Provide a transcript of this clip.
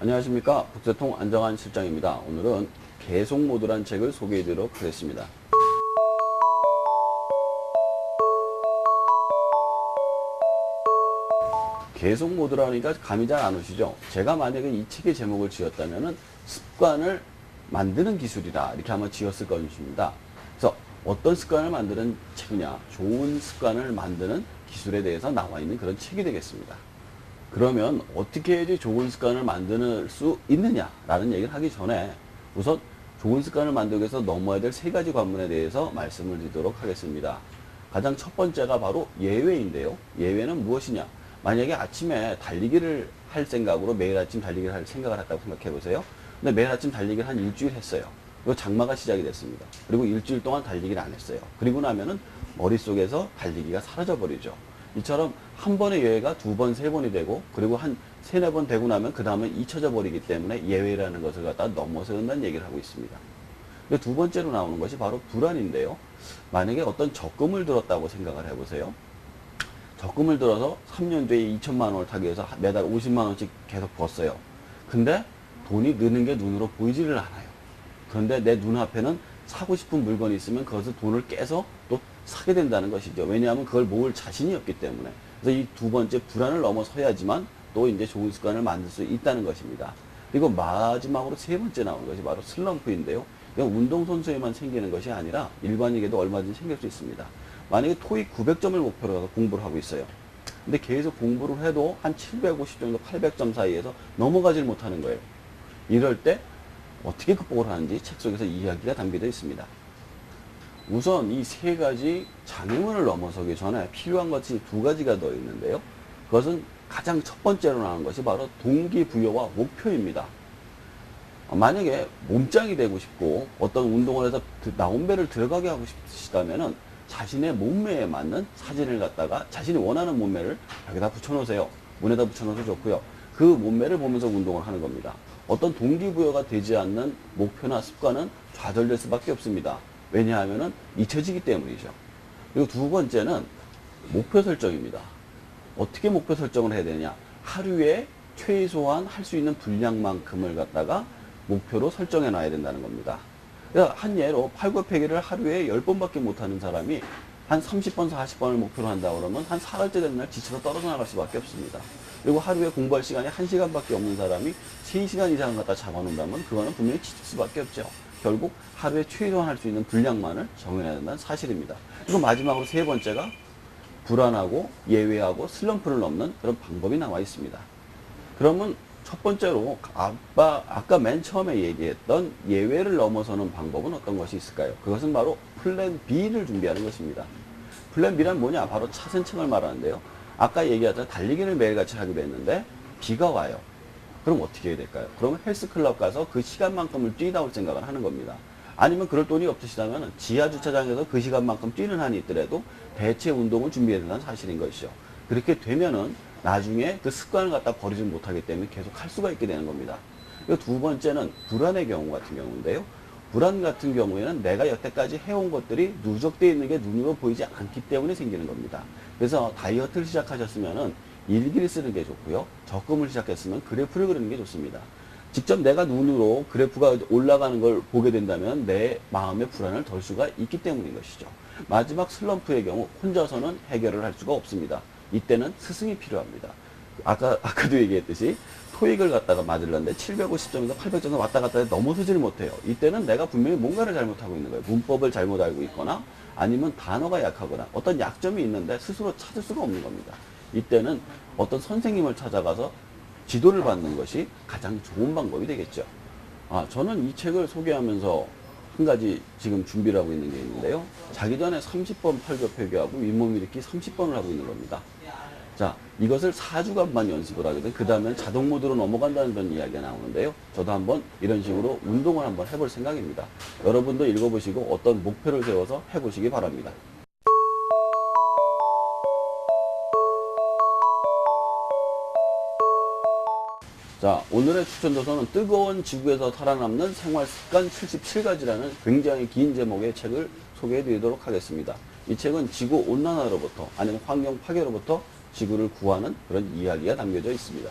안녕하십니까. 국세통 안정환 실장입니다. 오늘은 계속모드란 책을 소개해 드리도록 하겠습니다. 계속모드라니까 감이 잘 안 오시죠? 제가 만약에 이 책의 제목을 지었다면 습관을 만드는 기술이다 이렇게 아마 지었을 것입니다. 그래서 어떤 습관을 만드는 책이냐, 좋은 습관을 만드는 기술에 대해서 나와 있는 그런 책이 되겠습니다. 그러면 어떻게 해야지 좋은 습관을 만들 수 있느냐라는 얘기를 하기 전에 우선 좋은 습관을 만들기 위해서 넘어야 될 세 가지 관문에 대해서 말씀을 드리도록 하겠습니다. 가장 첫 번째가 바로 예외인데요. 예외는 무엇이냐? 만약에 아침에 달리기를 할 생각으로 매일 아침 달리기를 할 생각을 했다고 생각해 보세요. 근데 매일 아침 달리기를 한 일주일 했어요. 그리고 장마가 시작이 됐습니다. 그리고 일주일 동안 달리기를 안 했어요. 그리고 나면은 머릿속에서 달리기가 사라져 버리죠. 이처럼 한 번의 예외가 두 번, 세 번이 되고 그리고 한 세네 번 되고 나면 그 다음에 잊혀져 버리기 때문에 예외라는 것을 갖다 넘어선다는 얘기를 하고 있습니다. 두 번째로 나오는 것이 바로 불안인데요. 만약에 어떤 적금을 들었다고 생각을 해보세요. 적금을 들어서 3년 뒤에 2천만 원을 타기 위해서 매달 50만 원씩 계속 벌었어요. 근데 돈이 느는 게 눈으로 보이지를 않아요. 그런데 내 눈앞에는 사고 싶은 물건이 있으면 그것을 돈을 깨서 또 사게 된다는 것이죠. 왜냐하면 그걸 모을 자신이 없기 때문에. 그래서 이 두 번째 불안을 넘어서야지만 또 이제 좋은 습관을 만들 수 있다는 것입니다. 그리고 마지막으로 세 번째 나오는 것이 바로 슬럼프인데요. 이건 운동선수에만 생기는 것이 아니라 일반인에게도 얼마든지 생길 수 있습니다. 만약에 토익 900점을 목표로 해서 공부를 하고 있어요. 근데 계속 공부를 해도 한 750 정도 800점 사이에서 넘어가질 못하는 거예요. 이럴 때 어떻게 극복을 하는지 책 속에서 이야기가 담겨져 있습니다. 우선 이 세 가지 장애물을 넘어서기 전에 필요한 것이 두 가지가 더 있는데요. 그것은 가장 첫 번째로 나오는 것이 바로 동기부여와 목표입니다. 만약에 몸짱이 되고 싶고 어떤 운동을 해서 나온 배를 들어가게 하고 싶으시다면은 자신의 몸매에 맞는 사진을 갖다가 자신이 원하는 몸매를 여기다 붙여놓으세요. 문에다 붙여놓어도 좋고요. 그 몸매를 보면서 운동을 하는 겁니다. 어떤 동기부여가 되지 않는 목표나 습관은 좌절될 수밖에 없습니다. 왜냐하면 잊혀지기 때문이죠. 그리고 두 번째는 목표 설정입니다. 어떻게 목표 설정을 해야 되느냐? 하루에 최소한 할 수 있는 분량만큼을 갖다가 목표로 설정해 놔야 된다는 겁니다. 한 예로 팔굽혀펴기를 하루에 10번밖에 못하는 사람이 한 30번, 40번을 목표로 한다 그러면 한 4달째 되는 날 지쳐서 떨어져 나갈 수밖에 없습니다. 그리고 하루에 공부할 시간이 1시간밖에 없는 사람이 3시간 이상을 갖다 잡아놓는다면 그거는 분명히 지칠 수밖에 없죠. 결국 하루에 최소한 할 수 있는 분량만을 정해야 된다는 사실입니다. 그리고 마지막으로 세 번째가 불안하고 예외하고 슬럼프를 넘는 그런 방법이 나와 있습니다. 그러면 첫 번째로 아까 맨 처음에 얘기했던 예외를 넘어서는 방법은 어떤 것이 있을까요? 그것은 바로 플랜 B를 준비하는 것입니다. 플랜 B란 뭐냐? 바로 차선책을 말하는데요. 아까 얘기하던 달리기를 매일같이 하기로 했는데 비가 와요. 그럼 어떻게 해야 될까요? 그러면 헬스클럽 가서 그 시간만큼을 뛰다 올 생각을 하는 겁니다. 아니면 그럴 돈이 없으시다면 지하주차장에서 그 시간만큼 뛰는 한이 있더라도 대체 운동을 준비해야 된다는 사실인 것이죠. 그렇게 되면은 나중에 그 습관을 갖다 버리지 못하기 때문에 계속 할 수가 있게 되는 겁니다. 그리고 두 번째는 불안의 경우 같은 경우인데요. 불안 같은 경우에는 내가 여태까지 해온 것들이 누적되어 있는 게 눈으로 보이지 않기 때문에 생기는 겁니다. 그래서 다이어트를 시작하셨으면은 일기를 쓰는 게 좋고요. 적금을 시작했으면 그래프를 그리는 게 좋습니다. 직접 내가 눈으로 그래프가 올라가는 걸 보게 된다면 내 마음의 불안을 덜 수가 있기 때문인 것이죠. 마지막 슬럼프의 경우 혼자서는 해결을 할 수가 없습니다. 이때는 스승이 필요합니다. 아까도 얘기했듯이 토익을 갖다가 맞으려는데 750점에서 800점 왔다 갔다 해서 넘어서지를 못해요. 이때는 내가 분명히 뭔가를 잘못하고 있는 거예요. 문법을 잘못 알고 있거나 아니면 단어가 약하거나 어떤 약점이 있는데 스스로 찾을 수가 없는 겁니다. 이때는 어떤 선생님을 찾아가서 지도를 받는 것이 가장 좋은 방법이 되겠죠. 저는 이 책을 소개하면서 한 가지 지금 준비를 하고 있는 게 있는데요. 자기 전에 30번 팔굽혀펴기하고 윗몸 일으키 30번을 하고 있는 겁니다. 자, 이것을 4주간만 연습을 하게 되면 그 다음엔 자동 모드로 넘어간다는 그런 이야기가 나오는데요. 저도 한번 이런 식으로 운동을 한번 해볼 생각입니다. 여러분도 읽어보시고 어떤 목표를 세워서 해보시기 바랍니다. 자, 오늘의 추천 도서는 뜨거운 지구에서 살아남는 생활습관 77가지라는 굉장히 긴 제목의 책을 소개해 드리도록 하겠습니다. 이 책은 지구 온난화로부터 아니면 환경 파괴로부터 지구를 구하는 그런 이야기가 담겨져 있습니다.